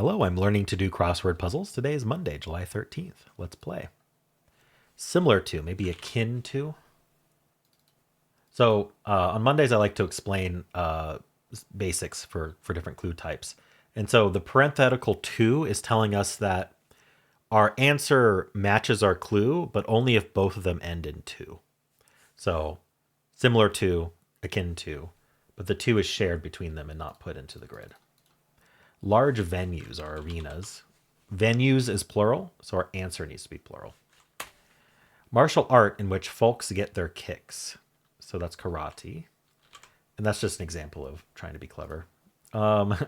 Hello, I'm learning to do crossword puzzles. Today is Monday, July 13th. Let's play. Similar to, maybe akin to. So on Mondays, I like to explain basics for different clue types. And so the parenthetical to is telling us that our answer matches our clue, but only if both of them end in to. So similar to, akin to, but the to is shared between them and not put into the grid. Large venues are arenas. Venues is plural, so our answer needs to be plural. Martial art in which folks get their kicks. So that's karate. And that's just an example of trying to be clever.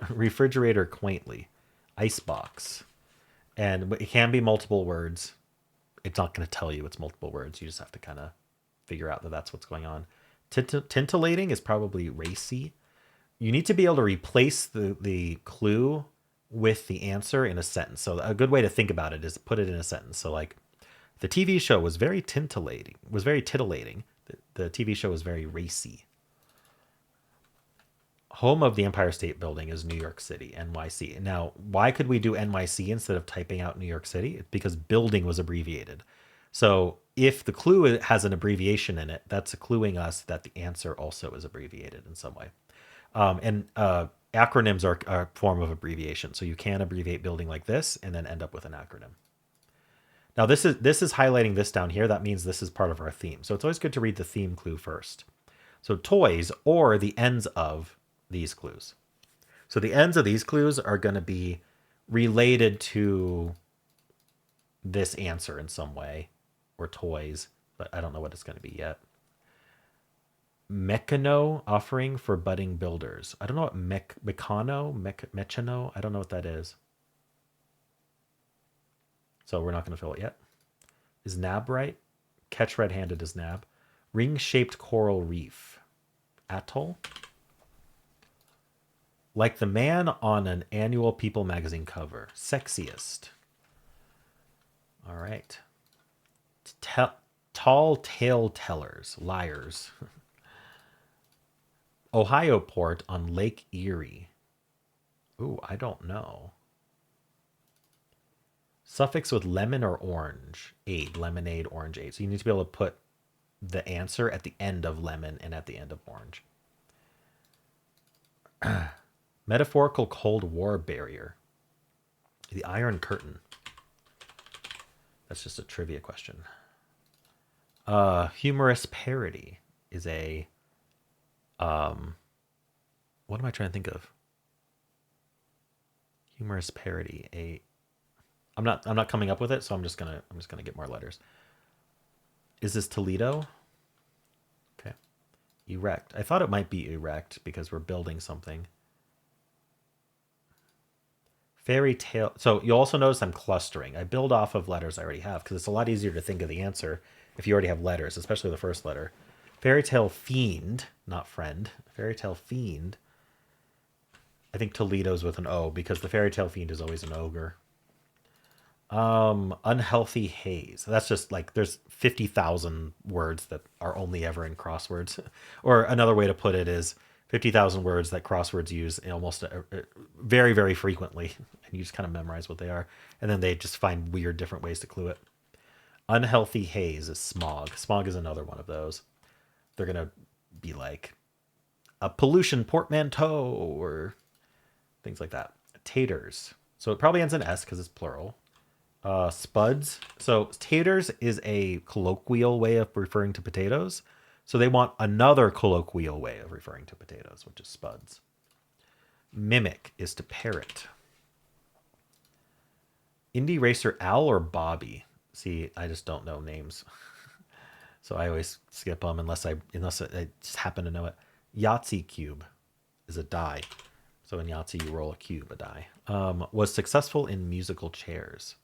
Refrigerator quaintly. Icebox. And it can be multiple words. It's not going to tell you it's multiple words. You just have to kind of figure out that that's what's going on. Tintillating is probably racy. You need to be able to replace the clue with the answer in a sentence. So a good way to think about it is put it in a sentence. So like, the TV show was very titillating. The TV show was very racy. Home of the Empire State Building is New York City, NYC. Now, why could we do NYC instead of typing out New York City? It's because building was abbreviated. So if the clue has an abbreviation in it, that's cluing us that the answer also is abbreviated in some way. And acronyms are a form of abbreviation. So you can abbreviate building like this and then end up with an acronym. Now this is highlighting this down here. That means this is part of our theme. So it's always good to read the theme clue first. So toys or the ends of these clues. So the ends of these clues are going to be related to this answer in some way, or toys, but I don't know what it's going to be yet. Mechano offering for budding builders. I don't know what mechano, I don't know what that is. So we're not going to fill it yet. Is nab right? Catch red-handed is nab. Ring-shaped coral reef. Atoll. Like the man on an annual People magazine cover. Sexiest. All right. Tall tale tellers. Liars. Ohio port on Lake Erie. Ooh, I don't know. Suffix with lemon or orange. Aid, lemonade, orange aid. So you need to be able to put the answer at the end of lemon and at the end of orange. Metaphorical Cold War barrier. The Iron Curtain. That's just a trivia question. Humorous parody is a what am I trying to think of? Humorous parody. I'm not coming up with it, so I'm just gonna get more letters. Is this Toledo? Okay. Erect. I thought it might be erect because we're building something. Fairy tale. So you'll also notice I'm clustering. I build off of letters I already have because it's a lot easier to think of the answer if you already have letters, especially the first letter. Fairy tale fiend, not friend. Fairy tale fiend. I think Toledo's with an O because the fairy tale fiend is always an ogre. Unhealthy haze. That's just like there's 50,000 words that are only ever in crosswords. Or another way to put it is 50,000 words that crosswords use almost very, very frequently. And you just kind of memorize what they are. And then they just find weird different ways to clue it. Unhealthy haze is smog. Smog is another one of those. They're going to be like a pollution portmanteau or things like that. Taters. So it probably ends in S because it's plural. Spuds. So taters is a colloquial way of referring to potatoes. So they want another colloquial way of referring to potatoes, which is spuds. Mimic is to parrot. Indie racer Al or Bobby? See, I just don't know names. So I always skip them unless I just happen to know it. Yahtzee cube is a die. So in Yahtzee, you roll a cube, a die. Was successful in musical chairs.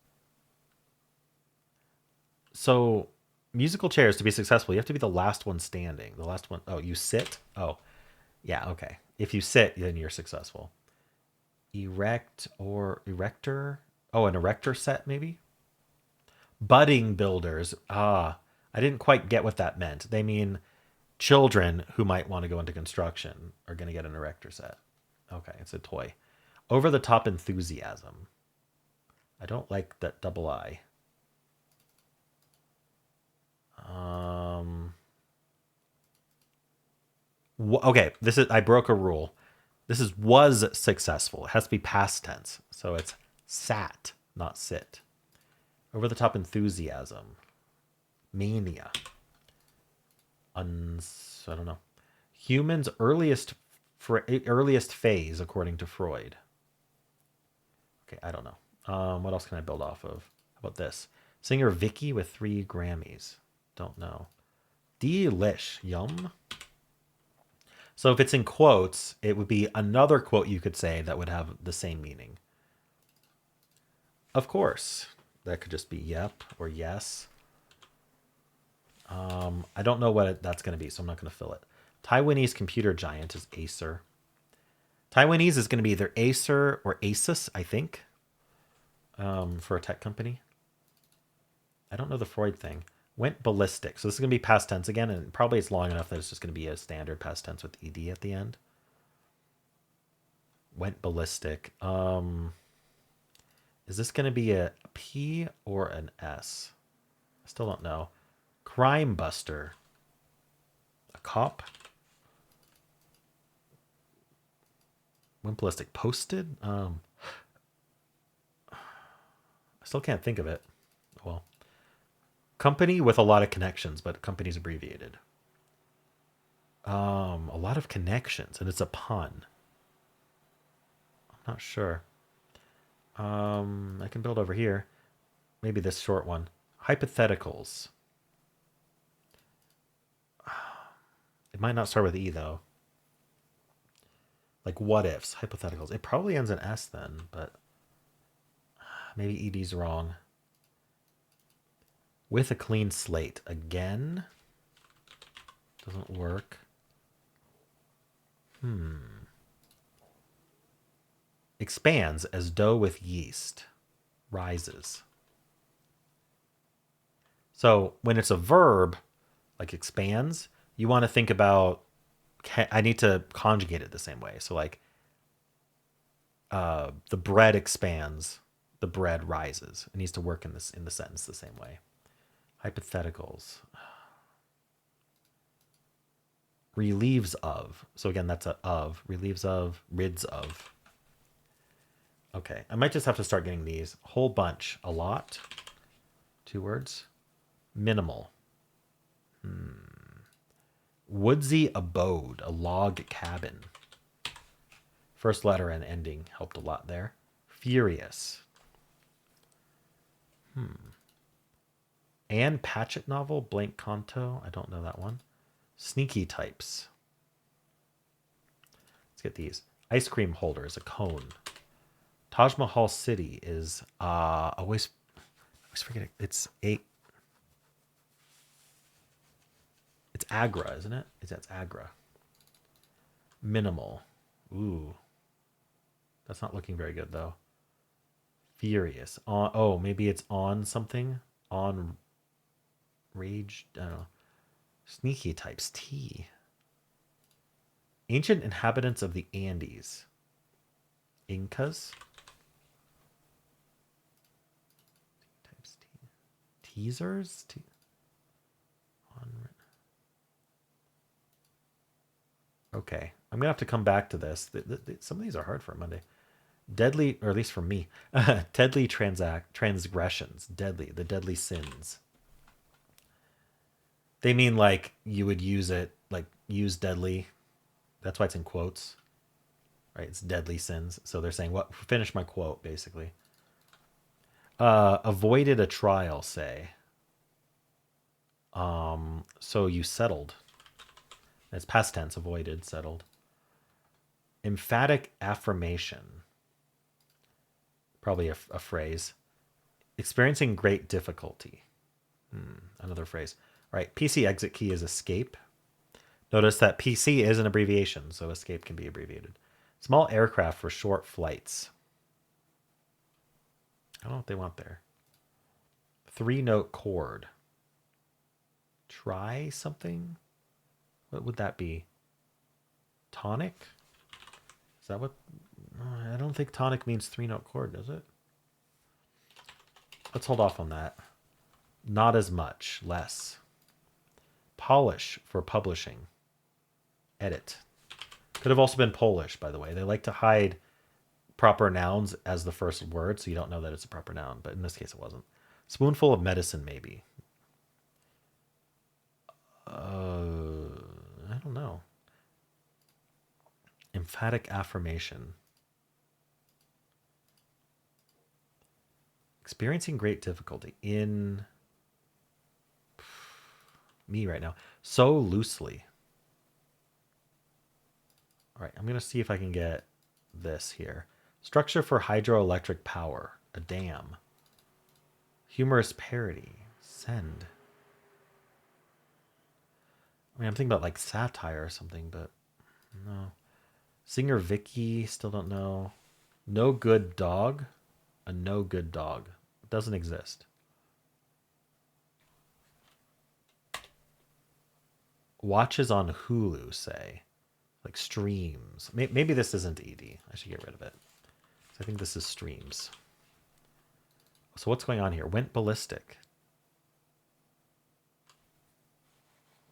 So musical chairs, to be successful, you have to be the last one standing. The last one. Oh, you sit? Oh, yeah, okay. If you sit, then you're successful. Erect or erector? Oh, an erector set, maybe? Budding builders. Ah, I didn't quite get what that meant. They mean children who might want to go into construction are going to get an erector set. Okay, it's a toy. Over the top enthusiasm. I don't like that double I. Okay, this is I broke a rule. This is was successful. It has to be past tense. So it's sat, not sit. Over the top enthusiasm. Mania. I don't know. Humans' earliest phase, according to Freud. Okay, I don't know. What else can I build off of? How about this? Singer Vicky with 3 Grammys. Don't know. Delish. Yum. So if it's in quotes, it would be another quote you could say that would have the same meaning. Of course. That could just be yep or yes. I don't know what that's going to be, so I'm not going to fill it. Taiwanese computer giant is Acer. Taiwanese is going to be either Acer or Asus, I think, for a tech company. I don't know the Freud thing. Went ballistic. So this is going to be past tense again, and probably it's long enough that it's just going to be a standard past tense with ed at the end. Went ballistic. Is this going to be a P or an S? I still don't know. Crime buster. A cop. Went ballistic. Posted. I still can't think of it. Well, company with a lot of connections, but company's abbreviated. A lot of connections, and it's a pun. I'm not sure. I can build over here. Maybe this short one. Hypotheticals. It might not start with E, though. Like what ifs, hypotheticals. It probably ends in S then, but maybe ED's wrong. With a clean slate. Again. Doesn't work. Expands as dough with yeast. Rises. So when it's a verb, like expands, you want to think about, I need to conjugate it the same way. So like the bread expands, the bread rises. It needs to work in the sentence the same way. Hypotheticals. Relieves of. So again, that's a of. Relieves of. Rids of. Okay, I might just have to start getting these. Whole bunch. A lot. 2 words. Minimal. Woodsy abode. A log cabin. First letter and ending helped a lot there. Furious. Anne Patchett novel. Blank Canto. I don't know that one. Sneaky types. Let's get these. Ice cream holder is a cone. Taj Mahal City is always forget it. It's Agra, isn't it? It's Agra. Minimal. Ooh. That's not looking very good though. Furious. Oh, maybe it's on something. On rage. I don't know. Sneaky types. T. Ancient inhabitants of the Andes. Incas. Types T. Teasers. Okay, I'm gonna have to come back to this. Some of these are hard for a Monday. Deadly, or at least for me, deadly transgressions. Deadly, the deadly sins. They mean like you would use it, like use deadly. That's why it's in quotes, right? It's deadly sins. So they're saying, what? Finish my quote, basically. Avoided a trial, say. So you settled. It's past tense, avoided, settled. Emphatic affirmation. Probably a phrase. Experiencing great difficulty. Another phrase. All right, PC exit key is escape. Notice that PC is an abbreviation, so escape can be abbreviated. Small aircraft for short flights. I don't know what they want there. 3-note chord. Try something? What would that be? Tonic? Is that what? I don't think tonic means 3-note chord, does it? Let's hold off on that. Not as much, less. Polish for publishing. Edit. Could have also been Polish, by the way. They like to hide proper nouns as the first word, so you don't know that it's a proper noun, but in this case it wasn't. Spoonful of medicine, maybe. I don't know. Emphatic affirmation. Experiencing great difficulty in me right now. So loosely. All right, I'm going to see if I can get this here. Structure for hydroelectric power. A dam. Humorous parody. Send. I mean, I'm thinking about like satire or something, but no. Singer Vicky, still don't know. No good dog. A no good dog. Doesn't exist. Watches on Hulu, say. Like streams. Maybe this isn't ED. I should get rid of it. I think this is streams. So what's going on here? Went ballistic.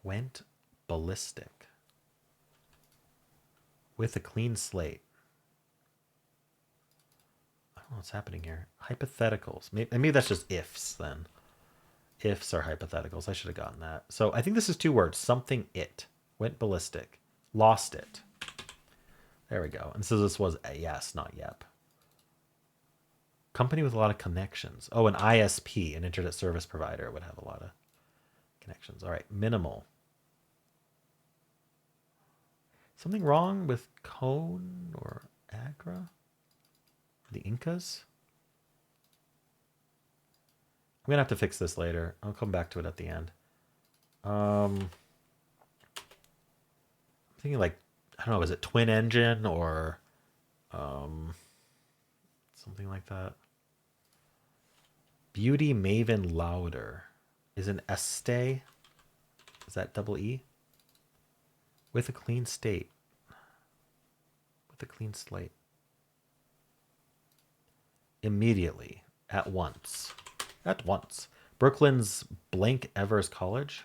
Went ballistic. With a clean slate. I don't know what's happening here. Hypotheticals. Maybe that's just ifs then. Ifs are hypotheticals. I should have gotten that. So I think this is 2 words. Something it. Went ballistic. Lost it. There we go. And so this was a yes, not yep. Company with a lot of connections. Oh, an ISP, an internet service provider, would have a lot of connections. All right, minimal. Something wrong with Cone or Agra? The Incas? I'm going to have to fix this later. I'll come back to it at the end. I'm thinking like, I don't know, is it twin engine or something like that? Beauty Maven Louder. Is an Estee? Is that double E? With a clean state. With a clean slate. Immediately. At once. At once. Brooklyn's Blank Evers College.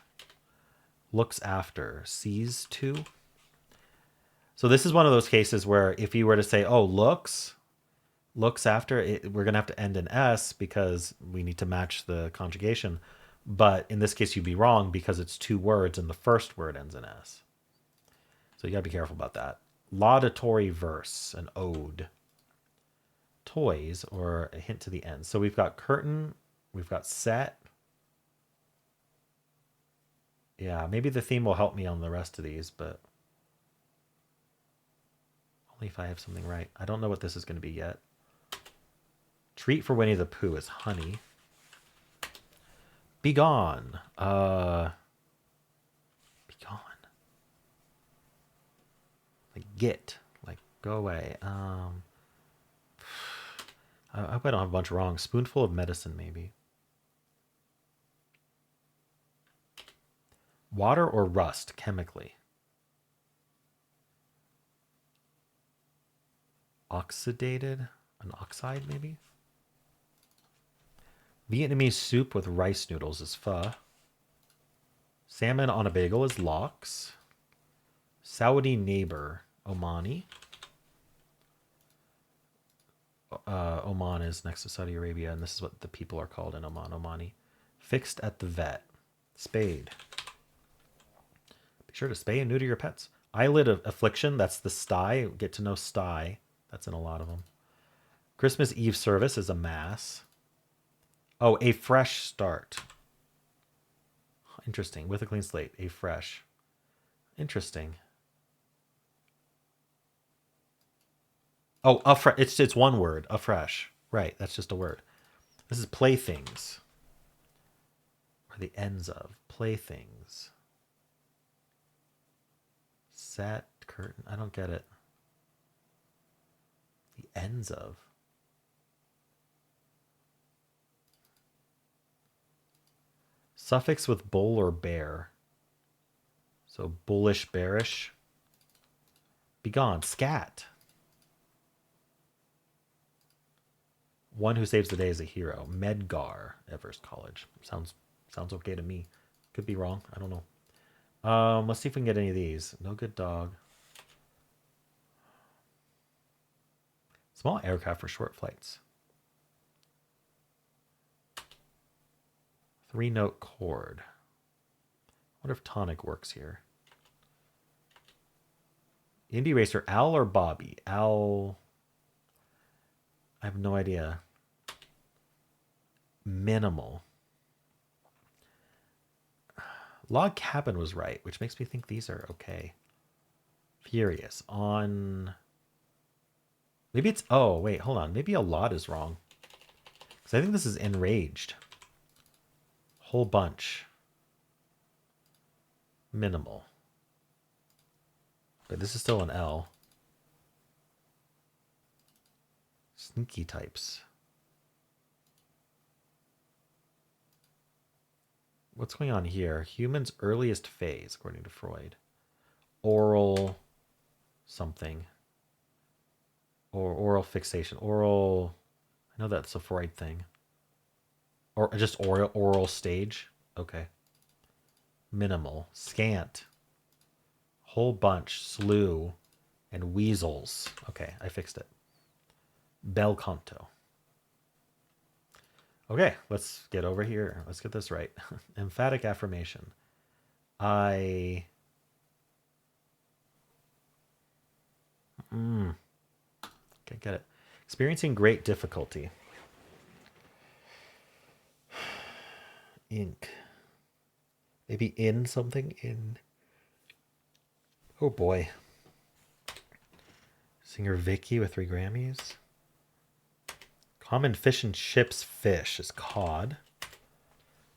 Looks after. Sees to. So this is one of those cases where if you were to say, oh, looks after, we're going to have to end in S because we need to match the conjugation. But in this case, you'd be wrong because it's 2 words and the first word ends in S. So you got to be careful about that. Laudatory verse, an ode. Toys, or a hint to the end. So we've got curtain, we've got set. Yeah, maybe the theme will help me on the rest of these, but only if I have something right. I don't know what this is going to be yet. Treat for Winnie the Pooh is honey. Be gone. Be gone. Like get. Like go away. I hope I don't have a bunch wrong. Spoonful of medicine, maybe. Water or rust, chemically. Oxidated? An oxide, maybe? Vietnamese soup with rice noodles is pho. Salmon on a bagel is lox. Saudi neighbor, Omani. Oman is next to Saudi Arabia, and this is what the people are called in Oman, Omani. Fixed at the vet. Spayed. Be sure to spay and neuter your pets. Eyelid of affliction, that's the sty. Get to know sty. That's in a lot of them. Christmas Eve service is a mass. Oh, a fresh start. Interesting. With a clean slate. A fresh. Interesting. Oh, it's 1 word. Afresh. Right. That's just a word. This is playthings. Or the ends of. Playthings. Set. Curtain. I don't get it. The ends of. Suffix with bull or bear. So bullish, bearish. Begone. Scat. One who saves the day is a hero. Medgar, Everest College. Sounds okay to me. Could be wrong. I don't know. Let's see if we can get any of these. No good dog. Small aircraft for short flights. 3-note chord. I wonder if tonic works here. Indie racer, Al or Bobby? Al. I have no idea. Minimal. Log cabin was right, which makes me think these are okay. Furious on. Maybe it's. Oh, wait, hold on. Maybe a lot is wrong. Because I think this is enraged. Whole bunch. Minimal. But this is still an L. Sneaky types. What's going on here? Human's earliest phase, according to Freud. Oral something. Or oral fixation. Oral. I know that's a Freud thing. Or just oral stage. Okay. Minimal. Scant. Whole bunch. Slew. And weasels. Okay, I fixed it. Bel canto. Okay, let's get over here. Let's get this right. Emphatic affirmation. I. Can't get it. Experiencing great difficulty. Ink. Maybe in something? In. Oh boy. Singer Vicky with 3 Grammys. Common fish and chips fish is cod.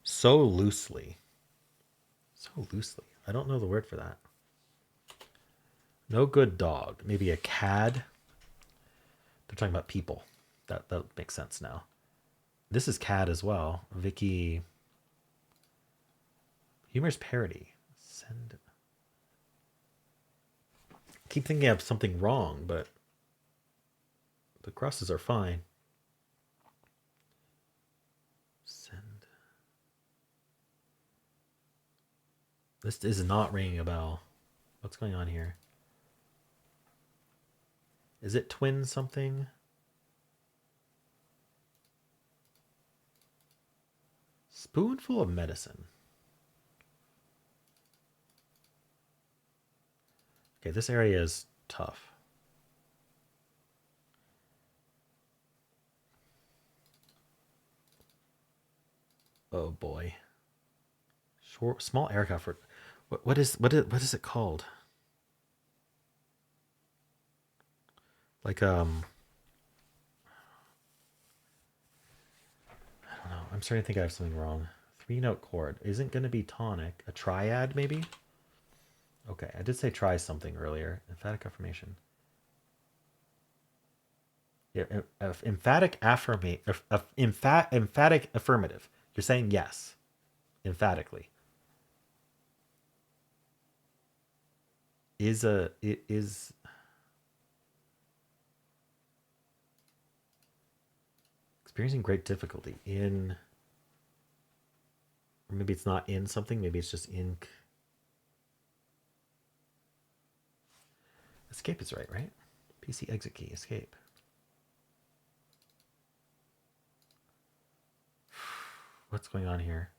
So loosely. So loosely. I don't know the word for that. No good dog. Maybe a cad. They're talking about people. That makes sense now. This is cad as well. Vicky. Humorous parody. Send. Keep thinking I have something wrong, but the crosses are fine. Send. This is not ringing a bell. What's going on here? Is it twin something? Spoonful of medicine. Okay, this area is tough. Oh boy. Short, small aircraft. What is it called? Like I don't know. I'm starting to think I have something wrong. 3-note chord isn't going to be tonic. A triad maybe. Okay, I did say try something earlier. Emphatic affirmation. Yeah, emphatic emphatic affirmative. You're saying yes, emphatically. It is experiencing great difficulty in, or maybe it's not in something. Maybe it's just ink. Escape is right? PC exit key, escape. What's going on here?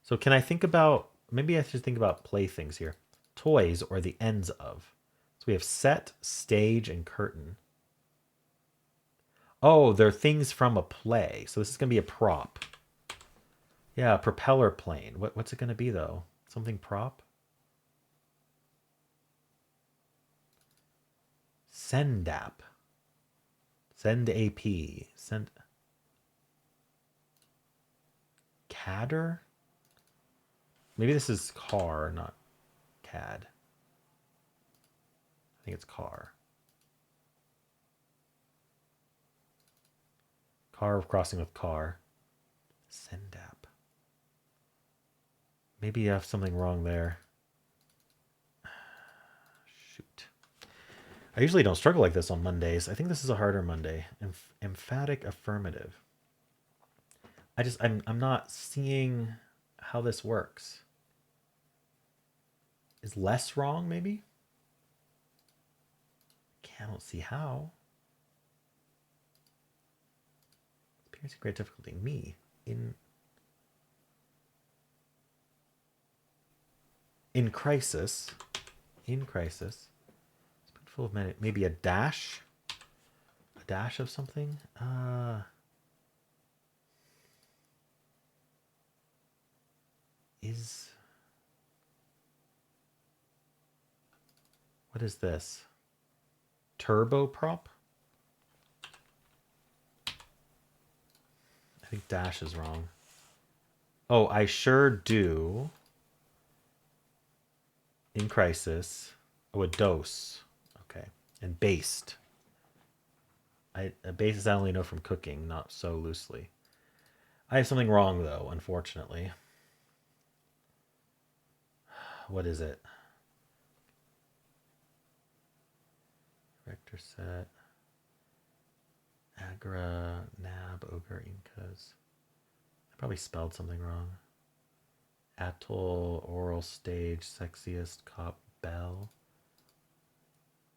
So can I think about, maybe I should think about playthings here. Toys or the ends of. So we have set, stage, and curtain. Oh, they're things from a play. So this is going to be a prop. Yeah, propeller plane. What's it going to be, though? Something prop? Sendap. Send AP. Send. Cadder? Maybe this is car, not cad. I think it's car. Car crossing with car. Sendap. Maybe you have something wrong there. Shoot. I usually don't struggle like this on Mondays. I think this is a harder Monday. Emphatic affirmative. I'm not seeing how this works. Is less wrong maybe? I don't see how. Experiencing great difficulty. Me. In crisis. In crisis. Spoonful of maybe a dash. A dash of something. What is this? Turboprop? I think dash is wrong. Oh, I sure do. In crisis. Oh, a dose. Okay. And based. A basis I only know from cooking, not so loosely. I have something wrong though, unfortunately. What is it? Vector set. Agra, Nab, Ogre, Incas. I probably spelled something wrong. Atoll, Oral Stage, Sexiest, Cop, Bell.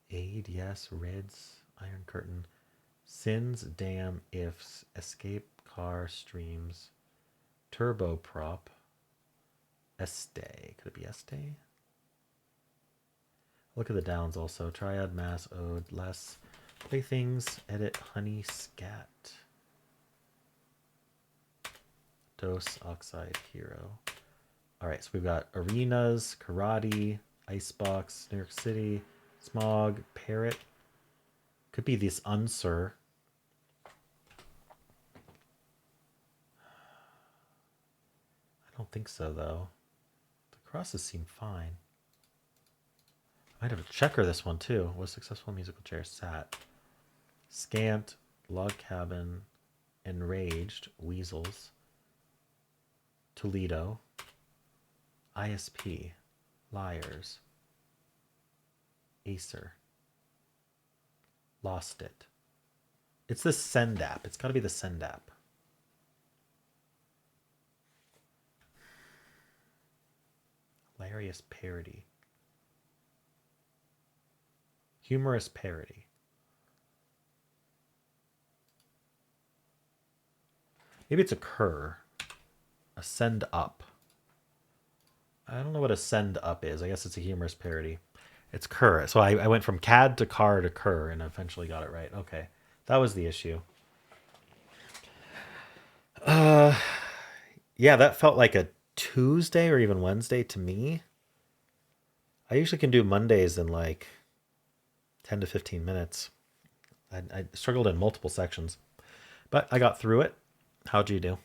Aid, yes, Rids, Iron Curtain. Sins, Dam, Ifs, Escape, Car, Streams. Turboprop. Este. Could it be Este? Look at the downs also. Triad, Mass, Ode, Less. Playthings, Edit, Honey, Scat. Dose, Oxide, Hero. Alright, so we've got Arenas, Karate, Icebox, New York City, Smog, Parrot. Could be this Unsur. I don't think so, though. The crosses seem fine. I might have a checker this one, too. Was successful musical chair sat. Scant, Log Cabin, Enraged, Weasels, Toledo, ISP, Liars, Acer, Lost It. It's the Send app. It's got to be the Send app. Hilarious parody. Humorous parody. Maybe it's a cur. A send up. I don't know what a send up is. I guess it's a humorous parody. It's cur. So I went from cad to car to cur and eventually got it right. Okay. That was the issue. Yeah, that felt like a Tuesday or even Wednesday to me. I usually can do Mondays in like 10 to 15 minutes. I struggled in multiple sections, but I got through it. How'd you do?